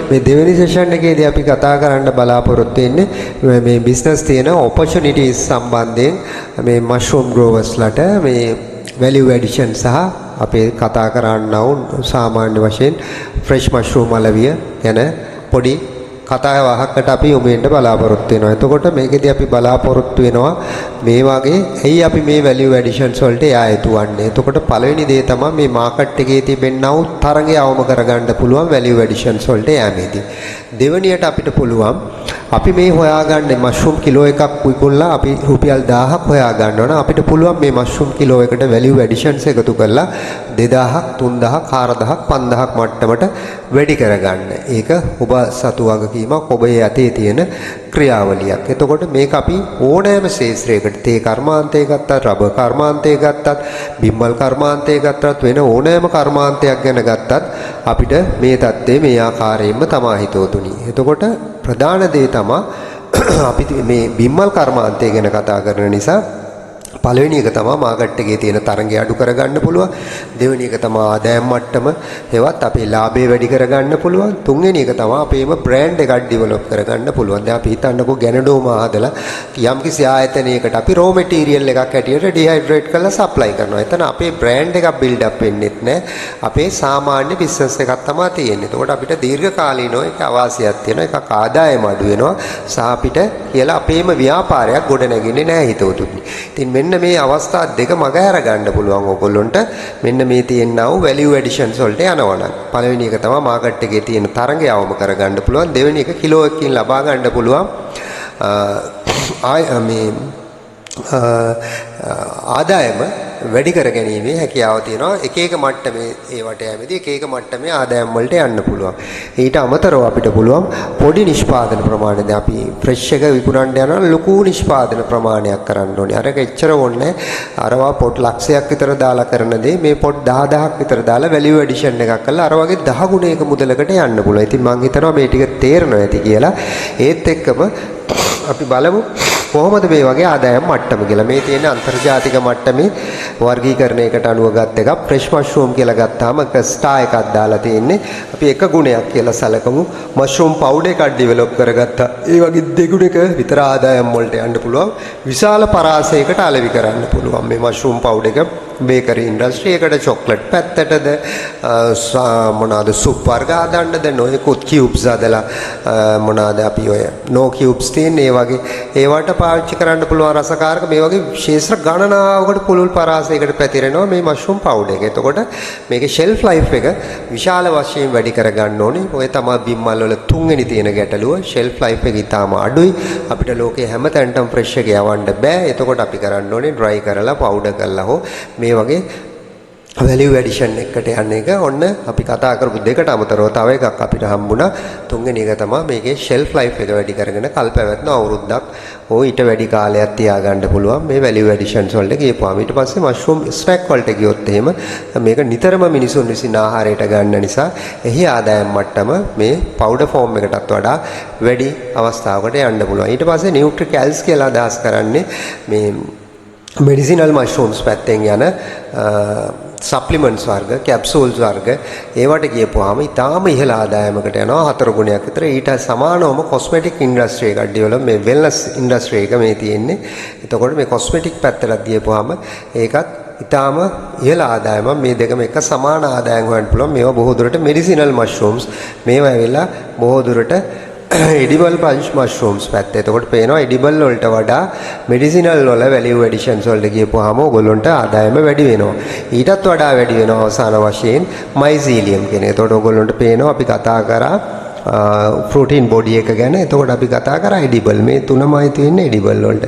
මේ දෙවෙනි සෙෂන් එකේදී අපි කතා කරන්න බලාපොරොත්තු වෙන්නේ මේ බිස්නස් තියෙන ඔපචුනිටිස් සම්බන්ධයෙන් මේ මෂ්රූම් ග්‍රෝවර්ස්ලට මේ වැලියු ඇඩිෂන් සහ අපේ කතා කරන්න වුන් සාමාන්‍ය වශයෙන් ෆ්‍රෙෂ් මෂ්රූම් අලවිය ගැන පොඩි කතා වහකට අපි යොමු වෙන්න බලාපොරොත්තු වෙනවා. එතකොට මේකෙදී අපි බලාපොරොත්තු වෙනවා මේ වගේ ඇයි අපි මේ වැලියු ඇඩිෂන්ස් වලට යා යුතු වන්නේ. එතකොට පළවෙනි දේ තමයි මේ මාකට් එකේ තිබෙනා වූ තරගය අවම කරගන්න පුළුවන් වැලියු ඇඩිෂන්ස් වලට යෑමේදී. දෙවෙනියට අපිට පුළුවන් අපි මේ හොයාගන්නේ මෂ්රූම් කිලෝ එකක් විකුණලා අපි රුපියල් 1000ක් හොයා ගන්නවා නම් අපිට පුළුවන් මේ මෂ්රූම් කිලෝ එකට වැලියු ඇඩිෂන්ස් එකතු කරලා 2000ක් 3000ක් 4000ක් 5000ක් මට්ටමට වැඩි කරගන්න. ඒක ඔබ සතු වගකීමක් ඔබේ යතේ තියෙන ක්‍රියාවලියක්. එතකොට මේක අපි ඕනෑම ශේත්‍රයකට තේ කර්මාන්තය ගත්තත්, රබර් කර්මාන්තය ගත්තත්, බිම්මල් කර්මාන්තය ගත්තත්, වෙන ඕනෑම කර්මාන්තයක් ගැන ගත්තත් අපිට මේ தත්ත්වය මේ ආකාරයෙන්ම තමයි හිතවතුනි. එතකොට ප්‍රධාන දේ තමයි අපි මේ බිම්මල් කර්මාන්තය ගැන කතා කරන නිසා පළවෙනි එක තමයි මාකට් එකේ තියෙන තරඟය අඩු කරගන්න පුළුවන්. දෙවෙනි එක තමයි ආදායම් මට්ටම හෙවත් අපේ ලාභය වැඩි කරගන්න පුළුවන්. තුන්වෙනි එක තමයි අපේම බ්‍රෑන්ඩ් එකක් ඩෙවලොප් කරගන්න පුළුවන්. දැන් අපි හිතන්නකෝ ගැනඩෝම හදලා යම්කිසි ආයතනයකට අපි රෝ මැටීරියල් එකක් හැටියට ඩිහයිඩ්‍රේට් කරලා සප්ලයි කරනවා. එතන අපේ බ්‍රෑන්ඩ් එකක් බිල්ඩ් අප් වෙන්නෙත් නැහැ. අපේ සාමාන්‍ය බිස්නස් එකක් තමයි තියෙන්නේ. එතකොට අපිට දීර්ඝකාලීනව ඒක අවාසියක් තියෙනවා. එකක් ආදායම අඩු වෙනවා. සහ අපිට කියලා අපේම ව්‍යාපාරයක් ගොඩ නැගෙන්නේ නැහැ හිතවතුනි. ඉතින් මෙන්න මේ අවස්ථා දෙක මග හැර ගන්න පුළුවන් ඕගොල්ලන්ට. මෙන්න මේ තියෙනා වූ වැලියු ඇඩිෂන්ස් වලට යනවනම් පළවෙනි එක තමයි මාකට් එකේ තියෙන තරඟය අවම කරගන්න පුළුවන්. දෙවෙනි එක කිලෝ එකකින් ලබා ගන්න පුළුවන් ආදායම වැඩි කර ගැනීමේ හැකියාව තියෙනවා. එක එක මට්ටමේ ඒවට යෑමේදී එක එක මට්ටමේ ආදායම් වලට යන්න පුළුවන්. ඊට අමතරව අපිට පුළුවන් පොඩි නිෂ්පාදන ප්‍රමාණය. දැන් අපි ෆ්‍රෙෂ් එක විකුණන්න යනවා ලොකු නිෂ්පාදන ප්‍රමාණයක් කරන්න ඕනේ. අරක එච්චර ඕනේ. අරවා පොට් ලක්ෂයක් විතර දාලා කරන දේ මේ පොට් 10000ක් විතර දාලා වැලියු ඇඩිෂන් එකක් කරලා අර වගේ 10 ගුණයක මුදලකට යන්න පුළුවන්. ඉතින් මම හිතනවා මේ ටික තේරෙනවා ඇති කියලා. ඒත් එක්කම අපි බලමු කොහොමද මේ වගේ ආදායම් මට්ටම කියලා. මේ තියෙන අන්තර්ජාතික මට්ටමේ වර්ගීකරණයකට අනුව ගත් එකක්. ෆ්‍රෙෂ් මෂ්රූම් කියලා ගත්තාම එක ස්ටාර් එකක් දාලා තියෙන්නේ. අපි එක ගුණයක් කියලා සැලකමු. මෂ්රූම් පවුඩර් එකක් ඩෙවලොප් කරගත්තා. ඒ වගේ දෙගුණයක විතර ආදායම් වලට යන්න පුළුවන්. විශාල පරාසයකට අලෙවි කරන්න පුළුවන් මේ මෂ්රූම් පවුඩර් එක. බේකරි ඉන්ඩස්ට්‍රි එකට චොක්ලට් පැත්තටද මොනවාද සුප් වර්ග හදන්නද නොයෙකුත් කියුබ්ස් හදලා මොනවාද අපි ඔය නෝ කියුබ්ස් තියෙන ඒ වගේ ඒවට පාවිච්චි කරන්න පුළුවන් රසකාරක මේ වගේ ශේෂ්ත්‍ර ගණනාවකට පුළුල් පරාසයකට පැතිරෙනවා මේ මෂ්රූම් පවුඩර් එක. එතකොට මේකේ ෂෙල්ෆ් ලයිෆ් එක විශාල වශයෙන් වැඩි කරගන්න ඕනේ. ඔය තමයි බිම්මල් වල තුන්වෙනි තියෙන ගැටලුව. ෂෙල්ෆ් ලයිෆ් එක ඉතාම අඩුයි. අපිට ලෝකේ හැම තැනටම ෆ්‍රෙෂ් එක යවන්න බෑ. එතකොට අපි කරන්න ඕනේ ඩ්‍රයි කරලා පවුඩර් කරලා හෝ මේ වගේ වැලියු ඇඩිෂන් එකකට යන එක. ඔන්න අපි කතා කරපු දෙකට අමතරව තව එකක් අපිට හම්බුණා. තුන්වෙනි එක තමයි මේකේ ෂෙල්ෆ් ලයිෆ් එක වැඩි කරගෙන කල් පැවැත්ම අවුරුද්දක් හෝ ඊට වැඩි කාලයක් තියාගන්න පුළුවන් මේ වැලියු ඇඩිෂන්ස් වලට ගියපුවාම. ඊට පස්සේ මෂ්රූම් ස්නැක් වලට ගියොත් එහෙම මේක නිතරම මිනිසුන් විසින් ආහාරයට ගන්න නිසා එහි ආදායම් මට්ටම මේ පවුඩර් ෆෝම් එකටත් වඩා වැඩි අවස්ථාවකට යන්න පුළුවන්. ඊට පස්සේ නියුට්‍රිකැල්ස් කියලා අදහස් කරන්නේ මේ මෙඩිසිනල් මෂ්රූම්ස් පැත්තෙන් යන සප්ලිමන්ට්ස් වර්ග, කැප්සූල්ස් වර්ග ඒවට ගියපුවාම ඊටාම ඉහළ ආදායමකට යනවා 4 ගුණයක් විතර. ඊට සමානවම කොස්මෙටික් ඉන්ඩස්ට්‍රි එකක් ඩෙවලොප් මේ වෙල්නස් ඉන්ඩස්ට්‍රි එක මේ තියෙන්නේ. එතකොට මේ කොස්මෙටික් පැත්තට ගියපුවාම ඒකත් ඊටාම ඉහළ ආදායම. මේ දෙකම එක සමාන ආදායම් හොයන්න පුළුවන්. මේවා බොහෝ දුරට මෙඩිසිනල් මෂ්රූම්ස්. මේවා ඇවිල්ලා බොහෝ දුරට එඩිබල් පංච් මෂ්රූම්ස් පැත්ත. එතකොට පේනවා එඩිබල් වලට වඩා මෙඩිසිනල් වල වැලියු ඇඩිෂන්ස් වලට ගියපුවාම ඕගොල්ලන්ට ආදායම වැඩි වෙනවා. ඊටත් වඩා වැඩි වෙනවා අවසාන වශයෙන් මයිසීලියම් කියන. එතකොට ඕගොල්ලන්ට පේනවා අපි කතා කරා ප්‍රෝටීන් බොඩි එක ගැන. එතකොට අපි කතා කරා එඩිබල්. මේ තුනමයි තියෙන්නේ එඩිබල් වලට.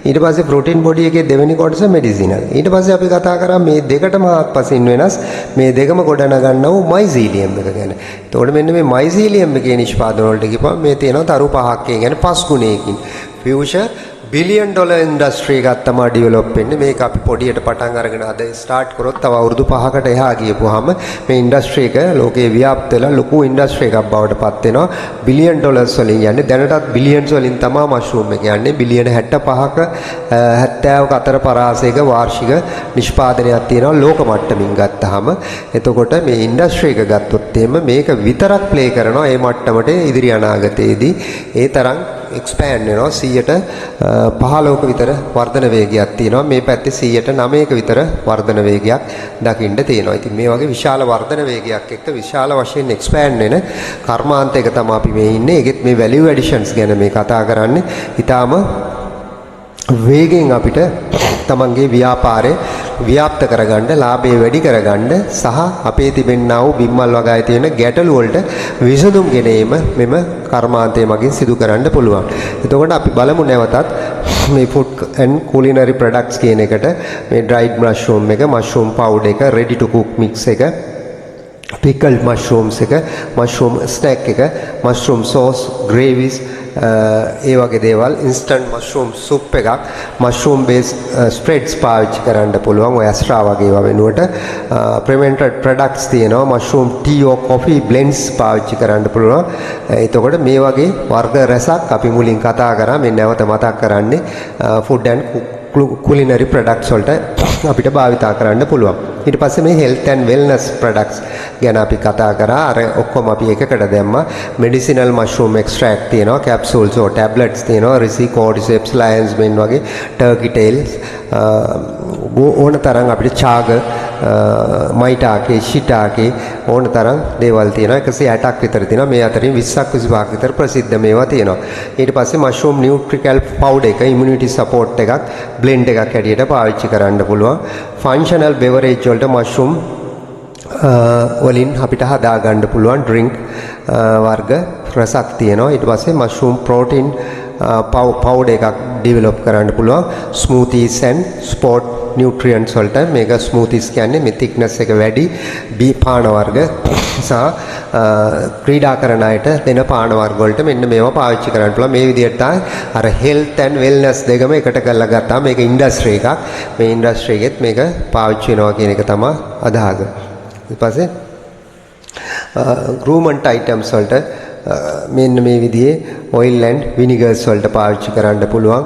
ඊට පස්සේ ප්‍රෝටීන් බොඩි එකේ දෙවෙනි කොටස මෙඩිසිනල්. ඊට පස්සේ අපි කතා කරා මේ දෙකටම හත්පසින් වෙනස් මේ දෙකම ගොඩනගන්න වූ මයිසීලියම් එක ගැන. එතකොට මෙන්න මේ මයිසීලියම් එකේ නිෂ්පාදන වලට ගිහපුවම මේ තියෙනවා තරු පහක්. ඒ කියන්නේ 5 ගුණයකින් ෆියුෂර් බිලියන් ඩොලර් ඉන්ඩස්ට්‍රි එකක් තමයි ඩෙවලොප් වෙන්නේ. මේක අපි පොඩියට පටන් අරගෙන අද ස්ටාර්ට් කරොත් තව අවුරුදු 5කට එහා ගියපුවාම මේ ඉන්ඩස්ට්‍රි එක ලෝකේ ව්‍යාප්ත වෙලා ලොකු ඉන්ඩස්ට්‍රි එකක් බවට පත් වෙනවා. බිලියන් ඩොලර්ස් වලින් යන්නේ. දැනටත් බිලියන්ස් වලින් තමයි මෂ්රූම් එක යන්නේ. බිලියන 65ක 70ක අතර පරාසයක වාර්ෂික නිෂ්පාදනයක් තියෙනවා ලෝක මට්ටමින් ගත්තාම. එතකොට මේ ඉන්ඩස්ට්‍රි එක ගත්තොත් මේක විතරක් ප්ලේ කරනවා මේ මට්ටමට ඉදිරි අනාගතයේදී. ඒ තරම් එක්ස්පෑන්ඩ් වෙනවා 15ක විතර වර්ධන වේගයක් තියෙනවා. මේ පැත්තේ 9ක විතර වර්ධන වේගයක් දකින්න තියෙනවා. ඉතින් මේ වගේ විශාල වර්ධන වේගයක් එක්ක විශාල වශයෙන් එක්ස්පෑන්ඩ් වෙන කර්මාන්තයක තමයි අපි මේ ඉන්නේ. ඒකෙත් මේ වැලියු ඇඩිෂන්ස් ගැන මේ කතා කරන්නේ. ඊටාම වේගෙන් අපිට තමන්ගේ ව්‍යාපාරය ව්‍යාප්ත කරගන්න, ලාභය වැඩි කරගන්න සහ අපේ තිබෙන්නා වූ බිම්මල් වගාවේ තියෙන ගැටලු වලට විසඳුම් ගෙනීම මෙම කර්මාන්තය මගින් සිදු කරන්න පුළුවන්. එතකොට අපි බලමු නැවතත් මේ ෆුඩ් ඇන්ඩ් කුලිනරි ප්‍රොඩක්ට්ස් කියන එකට මේ ඩ්‍රයිඩ් මෂ්රූම් එක, මෂ්රූම් පවුඩර් එක, රෙඩි ටු කුක් මික්ස් එක, pickled mushrooms එක, mushroom snack එක, mushroom sauce, gravies ඒ වගේ දේවල්, instant mushroom soup එකක්, mushroom based spreads පාවිච්චි කරන්න පුළුවන්. ඔය ඇස්ට්‍රා වගේ ඒවා වෙනුවට fermented products තියෙනවා. mushroom tea or coffee blends පාවිච්චි කරන්න පුළුවන්. එතකොට මේ වගේ වර්ග රසක් අපි මුලින් කතා කරා. මේ නැවත මතක් කරන්නේ food and culinary products වලට අපිට භාවිතා කරන්න පුළුවන්. ඊට පස්සේ මේ health and wellness products ගැන අපි කතා කරා. අර ඔක්කොම අපි එකකට දැම්මා. medicinal mushroom extract තියෙනවා, capsules or tablets තියෙනවා, risi, cordyceps, lion's mane වගේ, turkey tails ඕන තරම් අපිට චාග, මයිටාකේ, ෂිටාකේ ඕන තරම් දේවල් තියෙනවා. 160ක් විතර තියෙනවා. මේ අතරින් 20ක් 25ක් විතර ප්‍රසිද්ධ මේවා තියෙනවා. ඊට පස්සේ mushroom nutrical powder එක, immunity support එකක්, blend එකක් හැටියට පාවිච්චි කරන්න පුළුවන්. functional beverage වලට mushroom වලින් අපිට හදා ගන්න පුළුවන් ඩ්‍රින්ක් වර්ග රසක් තියෙනවා. ඊට පස්සේ mushroom protein powder එකක් ඩෙවලොප් කරන්න පුළුවන්. smoothies and sport nutrients වලට මේක smoothies කියන්නේ මේ thickness එක වැඩි පාන වර්ග සහ ක්‍රීඩා කරන අයට දෙන පාන වර්ග වලට මෙන්න මේවා පාවිච්චි කරන්න පුළුවන්. මේ විදිහට තමයි අර health and wellness දෙකම එකට කරලා ගත්තාම මේක ඉන්ඩස්ට්‍රි එකක්. මේ ඉන්ඩස්ට්‍රි එකෙත් මේක පාවිච්චි වෙනවා කියන එක තමයි අදහස. ඊට පස්සේ groomant items වලට මෙන්න මේ විදිහේ oil and vinegars වලට පාවිච්චි කරන්න පුළුවන්.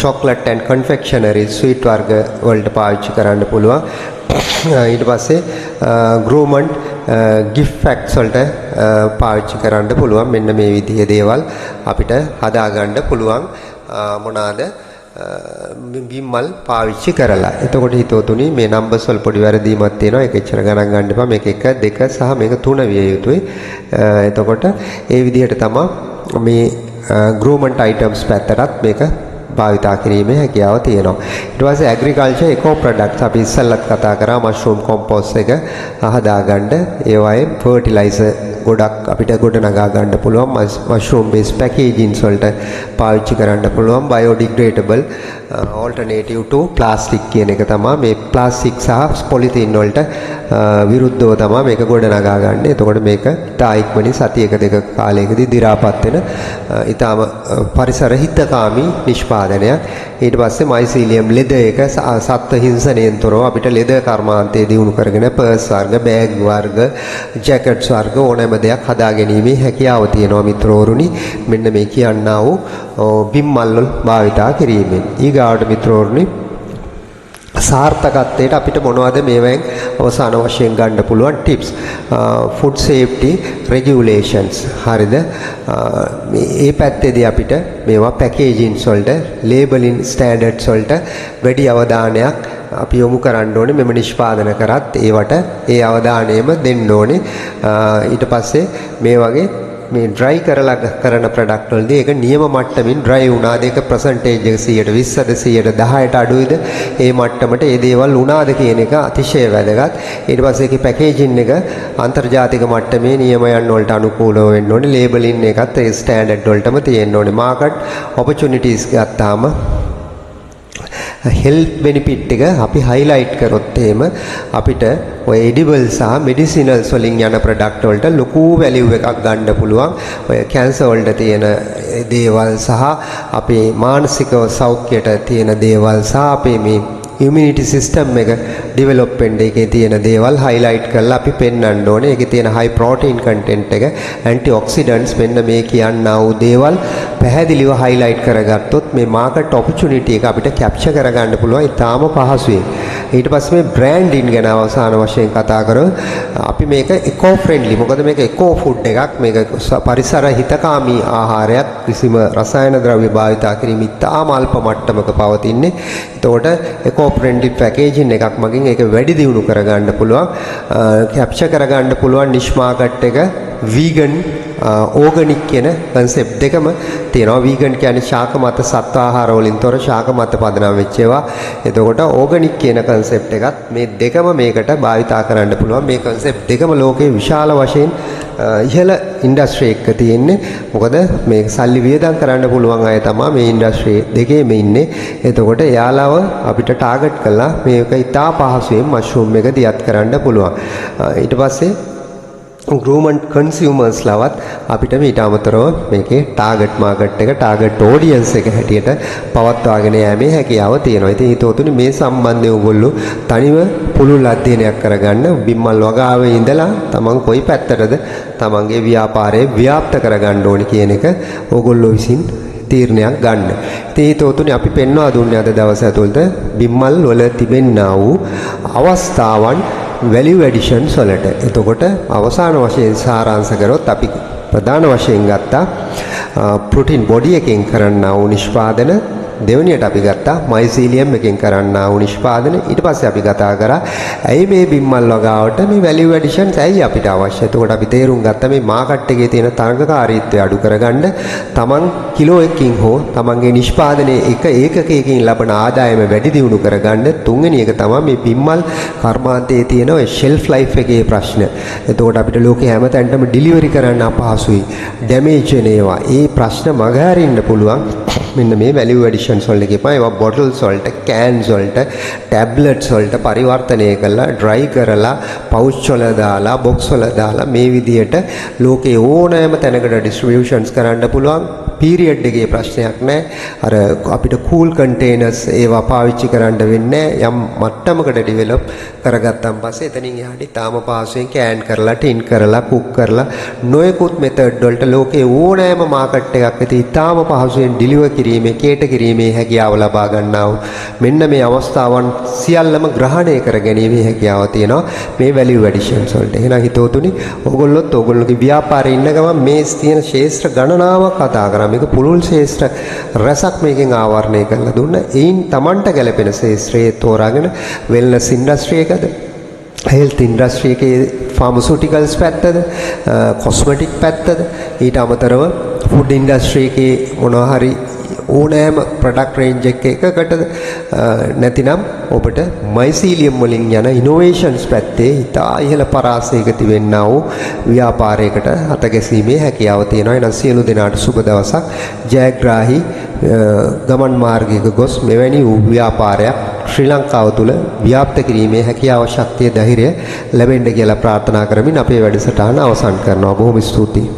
chocolate and confectionery sweet වර්ග වලට පාවිච්චි කරන්න පුළුවන්. ඊට පස්සේ groomant gift packs වලට පාවිච්චි කරන්න පුළුවන්. මෙන්න මේ විදිහේ දේවල් අපිට හදා ගන්න පුළුවන්. මොනවාද? බිම්මල් පාවිච්චි කරලා. එතකොට හිතවතුනි මේ නම්බර්ස් වල පොඩි වැරදීමක් තියෙනවා. ඒක එච්චර ගණන් ගන්න එපා. මේක 1 2 සහ මේක 3 විය යුතුයි. එතකොට ඒ විදිහට තමයි මේ groomant items පැත්තටත් මේක භාවිතා කිරීමේ හැකියාව තියෙනවා. ඊට පස්සේ agriculture eco products අපි ඉස්සෙල්ලත් කතා කරා mushroom compost එක හදාගන්න. ඒවායේ fertilizer ගොඩක් අපිට ගොඩනගා ගන්න පුළුවන්. mushroom based packaging වලට පාවිච්චි කරන්න පුළුවන්. biodegradable alternative to plastic කියන එක තමයි මේ plastic සහ polythene වලට විරුද්ධව තමයි මේක ගොඩනගා ගන්න. එතකොට මේක තා ඉක්මනින් සතියක දෙක කාලයකදී දි รา පත් වෙන ඊටම පරිසර හිතකාමී නිෂ්පාදනයක්. ඊට පස්සේ mycelium leather එක සත්ත්ව හිංසනයෙන් තොරව අපිට leather කර්මාන්තයේ දියුණු කරගෙන purse වර්ග, bag වර්ග, jackets වර්ග ඕනෑම දෙයක් හදා ගැනීමේ හැකියාව තියෙනවා මිත්‍රවරුනි. මෙන්න මේ කියන්නා වූ බිම්මල් වල භාවිතා කිරීමෙන්. ඊගාවට මිත්‍රවරුනි සාර්ථකත්වයට අපිට මොනවද මේවෙන් අවසාන වශයෙන් ගන්න පුළුවන් ටිප්ස්? food safety regulations. හරිද? මේ පැත්තේදී අපිට මේවා පැකේජින්ග්ස් වලට, labeling standards වලට වැඩි අවධානයක් අපි යොමු කරන්න ඕනේ. මෙම නිෂ්පාදන කරත් ඒවට ඒ අවධානයම දෙන්න ඕනේ. ඊට පස්සේ මේ වගේ මේ ඩ්‍රයි කරලා කරන ප්‍රොඩක්ට් වලදී ඒක නියම මට්ටමින් ඩ්‍රයි වුණාද, ඒක පර්සන්ටේජ් එක 120ද 110ට අඩුයිද, ඒ මට්ටමට ඒ දේවල් වුණාද කියන එක අතිශය වැදගත්. ඊට පස්සේ ඒකේ පැකේජින් එක අන්තර්ජාතික මට්ටමේ නියමයන් වලට අනුකූලව වෙන්න ඕනේ. ලේබලින් එකත් ඒ ස්ටෑන්ඩඩ් වලටම තියෙන්න ඕනේ. මාකට් ඔපචුනිටිස් ගත්තාම හෙල්ත් බෙනිෆිට් එක අපි highlight කරොත් එහෙම අපිට ඔය edible සහ medicinals වලින් යන product වලට ලොකු value එකක් ගන්න පුළුවන්. ඔය cancer වලට තියෙන දේවල් සහ අපේ මානසික සෞඛ්‍යයට තියෙන දේවල් සහ අපේ මේ immunity system එක develop වෙන්න එකේ තියෙන දේවල් highlight කරලා අපි පෙන්වන්න ඕනේ. ඒකේ තියෙන high protein content එක antioxidants මෙන්න මේ කියන්නා වූ දේවල් පැහැදිලිව highlight කරගත්තොත් මේ market opportunity එක අපිට capture කරගන්න පුළුවන් ඉතාම පහසුවෙන්. ඊට පස්සේ මේ branding ගැන අවසාන වශයෙන් කතා කරමු. අපි මේක eco friendly. මොකද මේක eco food එකක්. මේක පරිසර හිතකාමී ආහාරයක්. කිසිම රසායන ද්‍රව්‍ය භාවිතා කිරීම ඉතාම අල්ප මට්ටමක පවතින්නේ. එතකොට eco friendly packaging එකක් මගින් ඒක වැඩි දියුණු කරගන්න පුළුවන්. capture කරගන්න පුළුවන් niche market එක vegan organic කියන concept දෙකම තියෙනවා. vegan කියන්නේ ශාක මත සත්ව ආහාර වලින් තොර ශාක මත පදනම් වෙච්ච ඒවා. එතකොට organic කියන concept එකත් මේ දෙකම මේකට භාවිතා කරන්න පුළුවන්. මේ concept දෙකම ලෝකේ විශාල වශයෙන් ඉහළ ඉන්ඩස්ට්‍රි එකක තියෙන්නේ. මොකද මේක සල්ලි වියදම් කරන්න පුළුවන් අය තමයි මේ ඉන්ඩස්ට්‍රි දෙකේම ඉන්නේ. එතකොට යාලව අපිට ටාගට් කළා මේක ඉතා පහසුවෙන් මෂ්රූම් එක දියත් කරන්න පුළුවන්. ඊට පස්සේ grooming consumers ලවත් අපිට ඊට අමතරව මේකේ ටාගට් මාකට් එක ටාගට් ඔඩියන්ස් එක හැටියට පවත්වාගෙන යෑමේ හැකියාව තියෙනවා. ඉතින් හිතවතුනි මේ සම්බන්ධයෙන් ඔයගොල්ලෝ තනිව පුළුල් අධ්‍යයනයක් කරගන්න බිම්මල් වගාවේ ඉඳලා තමන් කොයි පැත්තටද තමන්ගේ ව්‍යාපාරය ව්‍යාප්ත කරගන්න ඕනි කියන එක ඔයගොල්ලෝ විසින් තීරණයක් ගන්න. ඉතින් හිතවතුනි අපි පෙන්වා දුන්නේ අද දවස් ඇතුළත බිම්මල් වල තිබෙනා වූ අවස්ථාවන් value additions වලට. එතකොට අවසාන වශයෙන් සාරාංශ කරොත් අපි ප්‍රධාන වශයෙන් ගත්තා protein body එකෙන් කරන්නා වූ නිෂ්පාදන. දෙවෙනියට අපි ගත්තා mycelium එකෙන් කරන්නා වූ නිෂ්පාදන. ඊට පස්සේ අපි කතා කරා ඇයි මේ බිම්මල් වගාවට මේ value additions ඇයි අපිට අවශ්‍ය. එතකොට අපි තේරුම් ගත්තා මේ මාකට් එකේ තියෙන තරඟකාරීත්වය අඩු කරගන්න තමන් කිලෝ එකකින් හෝ තමන්ගේ නිෂ්පාදනයේ එක ඒකකයකින් ලබන ආදායම වැඩි දියුණු කරගන්න. තුන්වෙනි එක තමයි මේ බිම්මල් කර්මාන්තයේ තියෙන ඔය shelf life එකේ ප්‍රශ්න. එතකොට අපිට ලෝකේ හැමතැනටම delivery කරන්න අපහසුයි. damage වෙන ඒවා. ඒ ප්‍රශ්න මගහරින්න පුළුවන් මෙන්න මේ value additions වලට කියපන්. ඒවා bottles වලට, cans වලට, tablets වලට පරිවර්තනය කරලා, dry කරලා, pouch වල දාලා, box වල දාලා මේ විදිහට ලෝකේ ඕනෑම තැනකට distributions කරන්න පුළුවන්. period එකේ ප්‍රශ්නයක් නැහැ. අර අපිට cool containers ඒවා පාවිච්චි කරන්න වෙන්නේ යම් මට්ටමකට develop කරගත්තන් පස්සේ එතනින් එහාට තාම පහසුවෙන් can කරලා, tin කරලා, cook කරලා නොයෙකුත් method වලට ලෝකේ ඕනෑම market එකක් ඇති තාම පහසුවෙන් deliver කිරීමේ, cater කිරීමේ හැකියාව ලබා ගන්නා වූ මෙන්න මේ අවස්ථාවන් සියල්ලම ග්‍රහණය කර ගැනීමේ හැකියාව තියෙනවා මේ value additions වලට. එහෙනම් හිතවතුනි ඔයගොල්ලොත් ඔයගොල්ලෝගේ ව්‍යාපාරේ ඉන්න ගමන් මේ තියෙන ශේෂ්ත්‍ර ගණනාවක් කතා කරා. මේක පුළුල් ශේෂ්ත්‍ර රසක් මේකෙන් ආවරණය කරලා දුන්නා. එයින් Tamanට ගැලපෙන ශේෂ්ත්‍රයේ තෝරාගෙන wellness industry එකද, health industry එකේ pharmaceuticals පැත්තද, cosmetic පැත්තද, ඊට අමතරව food industry එකේ මොනවා හරි ඕනෑම product range එකකටද නැතිනම් ඔබට mycelium වලින් යන innovations පැත්තේ ඉතා ඉහළ පරාසයක තිබෙනා වූ ව්‍යාපාරයකට අත ගැසීමේ හැකියාව තියෙනවා. එනම් සියලු දෙනාට සුබ දවසක්. ජයග්‍රාහී ගමන් මාර්ගයක ගොස් මෙවැනි වූ ව්‍යාපාරයක් ශ්‍රී ලංකාව තුළ ව්‍යාප්ත කිරීමේ හැකියාව, ශක්තිය, ධෛර්යය ලැබෙන්න කියලා ප්‍රාර්ථනා කරමින් අපේ වැඩසටහන අවසන් කරනවා. බොහොම ස්තුතියි.